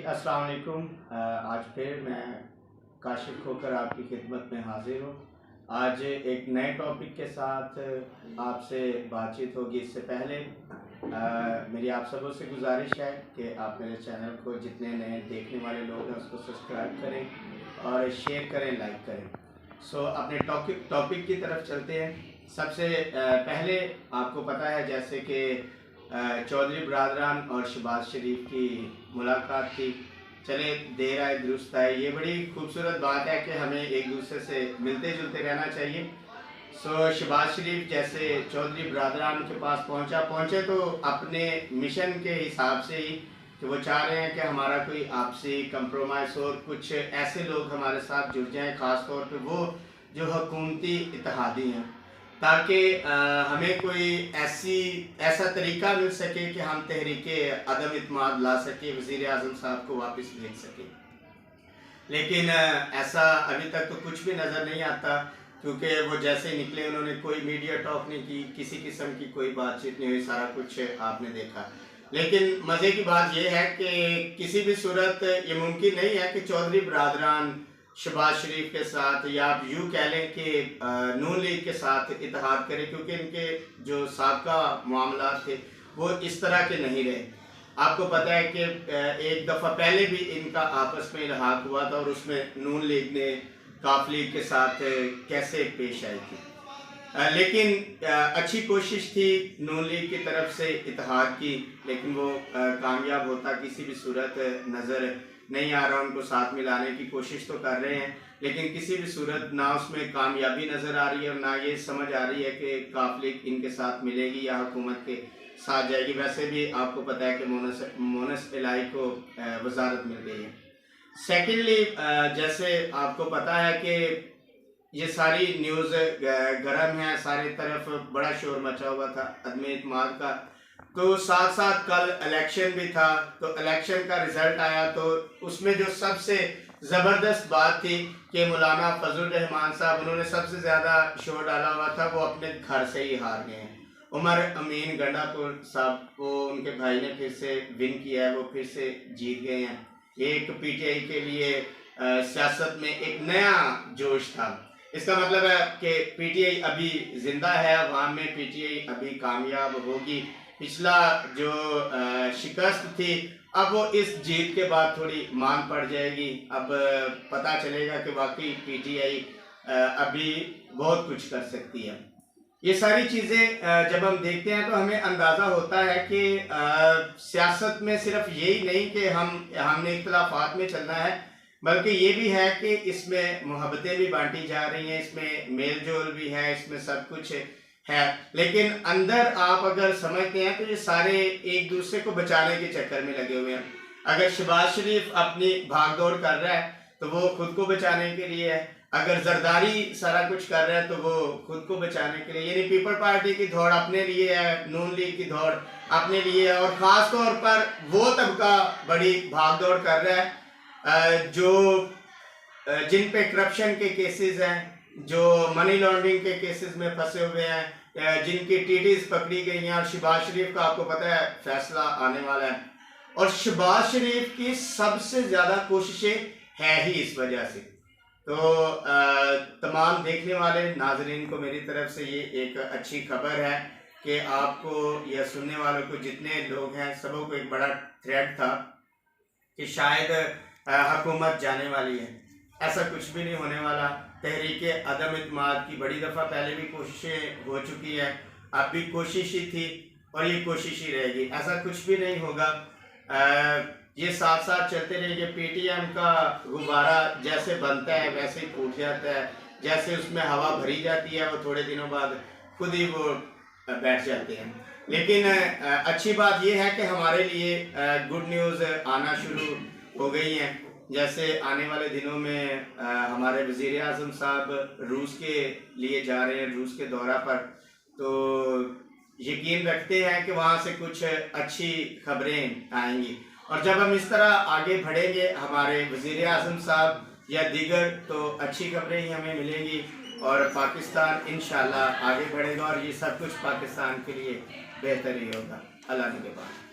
अस्सलाम वालेकुम। आज फिर मैं काशिफ खोकर आपकी खिदमत में हाजिर हूँ। आज एक नए टॉपिक के साथ आपसे बातचीत होगी। इससे पहले मेरी आप सबों से गुजारिश है कि आप मेरे चैनल को जितने नए देखने वाले लोग हैं उसको सब्सक्राइब करें और शेयर करें, लाइक करें। अपने टॉपिक की तरफ चलते हैं। सबसे पहले आपको पता है जैसे कि चौधरी बरादरान और शहबाज शरीफ की मुलाकात थी। चले देर आए दुरुस्त आए, ये बड़ी खूबसूरत बात है कि हमें एक दूसरे से मिलते जुलते रहना चाहिए। शहबाज शरीफ जैसे चौधरी बरादरान के पास पहुंचे तो अपने मिशन के हिसाब से ही कि वो चाह रहे हैं कि हमारा कोई आपसी कंप्रोमाइज़ और कुछ ऐसे लोग हमारे साथ जुड़ जाएं, ख़ास तौर पे वो जो हुकूमती इत्तेहादी हैं, ताकि हमें कोई ऐसा तरीका मिल सके कि हम तहरीके अदम इत्माद ला सके, वज़ीर आज़म साहब को वापस भेज सके। लेकिन ऐसा अभी तक तो कुछ भी नज़र नहीं आता, क्योंकि वो जैसे निकले उन्होंने कोई मीडिया टॉक नहीं की, किसी किस्म की कोई बातचीत नहीं हुई, सारा कुछ आपने देखा। लेकिन मज़े की बात यह है कि किसी भी सूरत ये मुमकिन नहीं है कि चौधरी बरादरान शहबाज शरीफ के साथ या आप यूँ कह लें कि नून लीग के साथ इत्तेहाद करें, क्योंकि इनके जो साबका मामला थे वो इस तरह के नहीं रहे। आपको पता है कि एक दफ़ा पहले भी इनका आपस में इल्हाक हुआ था और उसमें नून लीग ने काफ लीग के साथ कैसे पेश आई थी। लेकिन अच्छी कोशिश थी नून लीग की तरफ से इत्तेहाद की, लेकिन वो कामयाब होता किसी भी सूरत नज़र नहीं आ रहा। उनको साथ मिलाने की कोशिश तो कर रहे हैं, लेकिन किसी भी सूरत ना उसमें कामयाबी नज़र आ रही है और ना ये समझ आ रही है कि काफ लीग इनके साथ मिलेगी या हुकूमत के साथ जाएगी। वैसे भी आपको पता है कि मोनस इलाही को वजारत मिल गई है। सेकेंडली, जैसे आपको पता है कि ये सारी न्यूज़ गर्म है, सारी तरफ बड़ा शोर मचा हुआ था अदम इत्माद का। तो साथ साथ कल इलेक्शन भी था, तो इलेक्शन का रिज़ल्ट आया, तो उसमें जो सबसे ज़बरदस्त बात थी कि मौलाना फजल रहमान साहब, उन्होंने सबसे ज़्यादा शोर डाला हुआ था, वो अपने घर से ही हार गए हैं। उमर अमीन गंडापुर साहब को उनके भाई ने फिर से विन किया है, वो फिर से जीत गए हैं। एक पीटीआई के लिए सियासत में एक नया जोश था। इसका मतलब है कि पीटीआई अभी ज़िंदा है, अवाम में पीटीआई अभी कामयाब होगी। पिछला जो शिकस्त थी, अब वो इस जीत के बाद थोड़ी मांग पड़ जाएगी। अब पता चलेगा कि वाकई पीटीआई अभी बहुत कुछ कर सकती है। ये सारी चीज़ें जब हम देखते हैं तो हमें अंदाज़ा होता है कि सियासत में सिर्फ यही नहीं कि हमने इख्तिलाफात में चलना है, बल्कि ये भी है कि इसमें मोहब्बतें भी बांटी जा रही हैं, इसमें मेल जोल भी है, इसमें सब कुछ है। लेकिन अंदर आप अगर समझते हैं तो ये सारे एक दूसरे को बचाने के चक्कर में लगे हुए हैं। अगर शहबाज शरीफ अपनी भागदौड़ कर रहा है तो वो खुद को बचाने के लिए है, अगर जरदारी सारा कुछ कर रहा है तो वो खुद को बचाने के लिए, यानी पीपल पार्टी की दौड़ अपने लिए है, नून लीग की दौड़ अपने लिए है। और ख़ास तौर पर वो तबका बड़ी भागदौड़ कर रहा है जो जिन पे करप्शन के केसेस हैं, जो मनी लॉन्ड्रिंग के केसेस में फंसे हुए हैं, जिनकी टीटीज पकड़ी गई हैं। और शहबाज शरीफ का आपको पता है फैसला आने वाला है, और शहबाज शरीफ की सबसे ज़्यादा कोशिशें हैं ही इस वजह से। तो तमाम देखने वाले नाजरीन को मेरी तरफ से ये एक अच्छी खबर है कि आपको या सुनने वालों को जितने लोग हैं सबों को एक बड़ा थ्रेट था कि शायद हुकूमत जाने वाली है। ऐसा कुछ भी नहीं होने वाला। तहरीके अदम इत्माद की बड़ी दफ़ा पहले भी कोशिशें हो चुकी हैं, अब भी कोशिश ही थी और ये कोशिश ही रहेगी, ऐसा कुछ भी नहीं होगा। ये साथ साथ चलते रहेंगे। पीटीएम का गुब्बारा जैसे बनता है वैसे ही फूट जाता है, जैसे उसमें हवा भरी जाती है वो थोड़े दिनों बाद खुद ही वो बैठ जाते हैं। लेकिन अच्छी बात यह है कि हमारे लिए गुड न्यूज़ आना शुरू हो गई हैं। जैसे आने वाले दिनों में हमारे वज़ीर आज़म साहब रूस के लिए जा रहे हैं, रूस के दौरा पर, तो यकीन रखते हैं कि वहाँ से कुछ अच्छी खबरें आएंगी। और जब हम इस तरह आगे बढ़ेंगे हमारे वज़ीर आज़म साहब या दीगर, तो अच्छी खबरें ही हमें मिलेंगी और पाकिस्तान इंशाल्लाह आगे बढ़ेगा और ये सब कुछ पाकिस्तान के लिए बेहतर ही होगा। अल्लाह के बाद।